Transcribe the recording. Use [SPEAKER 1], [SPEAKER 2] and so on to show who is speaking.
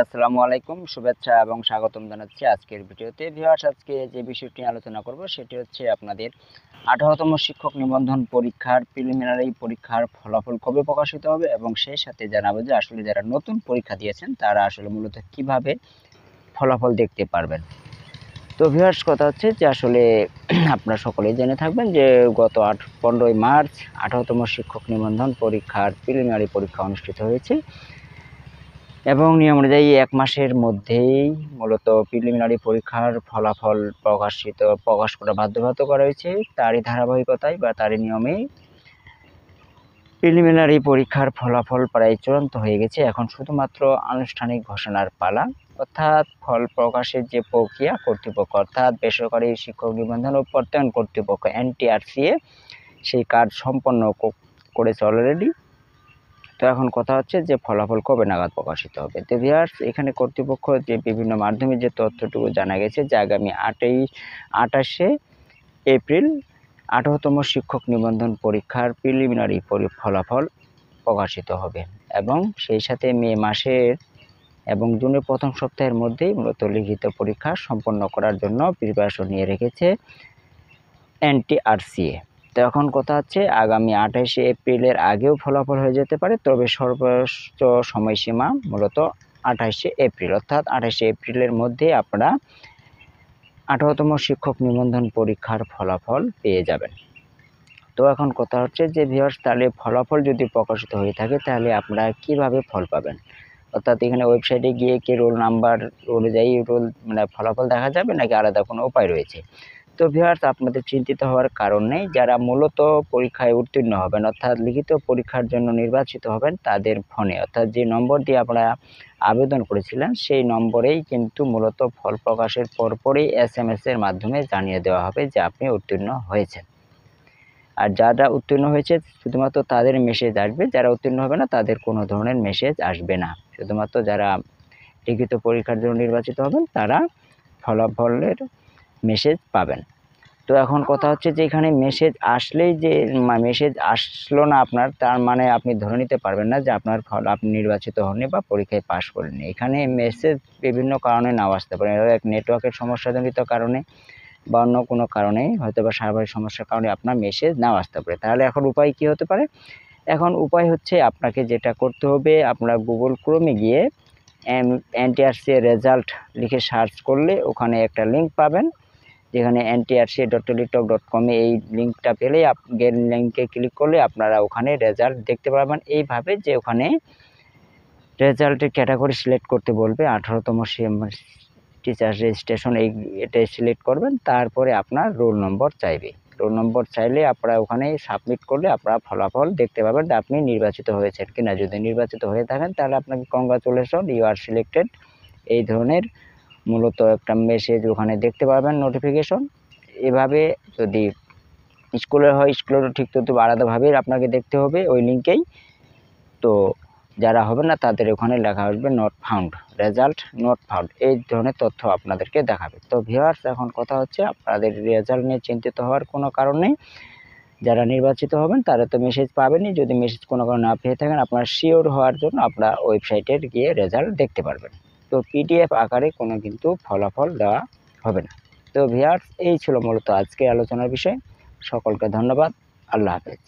[SPEAKER 1] আসসালামু আলাইকুম, শুভেচ্ছা এবং স্বাগতম জানাচ্ছি আজকের ভিডিওতে। ভিউয়ার্স, আজকে যে বিষয়টি আলোচনা করব সেটি হচ্ছে আপনাদের 18তম শিক্ষক নিবন্ধন পরীক্ষার প্রিলিমিনারি পরীক্ষার ফলাফল কবে প্রকাশিত হবে এবং সেই সাথে জানাবো যে আসলে যারা নতুন পরীক্ষা দিয়েছেন তারা আসলে মূলত কিভাবে ফলাফল দেখতে পারবেন। তো ভিউয়ার্স, কথা হচ্ছে যে আসলে আপনারা সকলেই জেনে থাকবেন যে গত 15ই মার্চ 18তম শিক্ষক নিবন্ধন পরীক্ষার প্রিলিমিনারি পরীক্ষা অনুষ্ঠিত হয়েছে এবং নিয়ম অনুযায়ী 1 মাসের মধ্যেই মূলত প্রিলিমিনারি পরীক্ষার ফলাফল প্রকাশ করা বাধ্যবাধকতা করা হয়েছে। তারই ধারাবাহিকতায় বা তারই নিয়মেই প্রিলিমিনারি পরীক্ষার ফলাফল প্রায় চূড়ান্ত হয়ে গেছে। এখন শুধুমাত্র আনুষ্ঠানিক ঘোষণার পালা, অর্থাৎ ফল প্রকাশের যে প্রক্রিয়া, কর্তৃপক্ষ অর্থাৎ বেসরকারি শিক্ষক নিবন্ধন ও প্রত্যয়ন কর্তৃপক্ষ NTRCA সেই কাজ সম্পন্ন করেছে অলরেডি। তো এখন কথা হচ্ছে যে ফলাফল কবে নাগাদ প্রকাশিত হবে। তো ভিউয়ার্স, এখানে কর্তৃপক্ষ যে বিভিন্ন মাধ্যমে যে তথ্যটুকু জানা গেছে যে আগামী 28শে এপ্রিল 18তম শিক্ষক নিবন্ধন পরীক্ষার প্রিলিমিনারি ফলাফল প্রকাশিত হবে এবং সেই সাথে মে মাসের এবং জুনের প্রথম সপ্তাহের মধ্যেই মূলত লিখিত পরীক্ষা সম্পন্ন করার জন্য প্রিপারেশন নিয়ে রেখেছে NTRCA। তো এখন কথা হচ্ছে আগামী 28শে এপ্রিলের আগেও ফলাফল হয়ে যেতে পারে, তবে সর্বোচ্চ সময়সীমা মূলত 28শে এপ্রিল, অর্থাৎ 28শে এপ্রিলের মধ্যে আপনারা 18তম শিক্ষক নিবন্ধন পরীক্ষার ফলাফল পেয়ে যাবেন। তো এখন কথা হচ্ছে যে ভিউয়ার্স, তাহলে ফলাফল যদি প্রকাশিত হয়ে থাকে তাহলে আপনারা কিভাবে ফল পাবেন, অর্থাৎ এখানে ওয়েবসাইটে গিয়ে কি রোল নাম্বার অনুযায়ী ফলাফল দেখা যাবে নাকি আলাদা কোনো উপায় রয়েছে? তো ভিউয়ার্স, আপনাদের চিন্তিত হওয়ার কারণ নেই। যারা মূলত পরীক্ষায় উত্তীর্ণ হবেন অর্থাৎ লিখিত পরীক্ষার জন্য নির্বাচিত হবেন তাদের ফোনে অর্থাৎ যে নম্বর দিয়ে আপনারা আবেদন করেছিলেন সেই নম্বরেই কিন্তু মূলত ফল প্রকাশের পরপরই SMS এর মাধ্যমে জানিয়ে দেওয়া হবে যে আপনি উত্তীর্ণ হয়েছেন। আর যারা উত্তীর্ণ হয়েছে শুধুমাত্র তাদের মেসেজ আসবে, যারা উত্তীর্ণ হবে না তাদের কোনো ধরনের মেসেজ আসবে না। শুধুমাত্র যারা লিখিত পরীক্ষার জন্য নির্বাচিত হবেন তারা ফলাফলের মেসেজ পাবেন। তো এখন কথা হচ্ছে যে এখানে মেসেজ আসলেই যে মেসেজ আসলো না আপনার, তার মানে আপনি ধরে নিতে পারবেন না যে আপনার ফল আপনি নির্বাচিত হননি বা পরীক্ষায় পাশ করেননি। এখানে মেসেজ বিভিন্ন কারণে নাও আসতে পারে, এক নেটওয়ার্কের সমস্যাজনিত কারণে বা অন্য কোনো কারণে হয়তো বা সার্ভারের সমস্যার কারণে আপনার মেসেজ নাও আসতে পারে। তাহলে এখন উপায় কী হতে পারে? এখন উপায় হচ্ছে আপনাকে যেটা করতে হবে, আপনার গুগল ক্রোমে গিয়ে NTRCA রেজাল্ট লিখে সার্চ করলে ওখানে একটা লিঙ্ক পাবেন, যেখানে ntrca.teletalk.com এই লিঙ্কটা পেলেই লিঙ্কে ক্লিক করলে আপনারা ওখানে রেজাল্ট দেখতে পারবেন। এইভাবে যে ওখানে রেজাল্টের ক্যাটাগরি সিলেক্ট করতে বলবে, 18তম টিচার রেজিস্ট্রেশন এটাই সিলেক্ট করবেন, তারপরে আপনার রোল নম্বর চাইবে। রোল নম্বর চাইলে আপনারা ওখানে সাবমিট করলে আপনারা ফলাফল দেখতে পাবেন যে আপনি নির্বাচিত হয়েছেন কিনা। যদি নির্বাচিত হয়ে থাকেন তাহলে আপনাকে কংগ্রাচুলেশন, ইউ আর সিলেক্টেড এই ধরনের মূলত একটা মেসেজ ওখানে দেখতে পাবেন, নোটিফিকেশন। এভাবে যদি স্কুলের হয় স্কুলেরও ঠিক তত আলাদাভাবে আপনাকে দেখতে হবে ওই লিঙ্কেই। তো যারা হবে না তাদের ওখানে লেখা আসবে not found, result not found, এই ধরনের তথ্য আপনাদেরকে দেখাবে। তো ভিউয়ার্স, এখন কথা হচ্ছে আপনাদের রেজাল্ট নিয়ে চিন্তিত হওয়ার কোনো কারণ নেই। যারা নির্বাচিত হবেন তারা তো মেসেজ পাবেনই। যদি মেসেজ কোনো কারণে না পেয়ে থাকেন, আপনারা শিওর হওয়ার জন্য আপনারা ওয়েবসাইটে গিয়ে রেজাল্ট দেখতে পারবেন। তো PDF আকারে কোনো কিন্তু ফলাফল দেওয়া হবে না। তো ভিউয়ার্স, এই ছিল মূলত আজকের আলোচনার বিষয়। সকলকে ধন্যবাদ। আল্লাহ হাফেজ।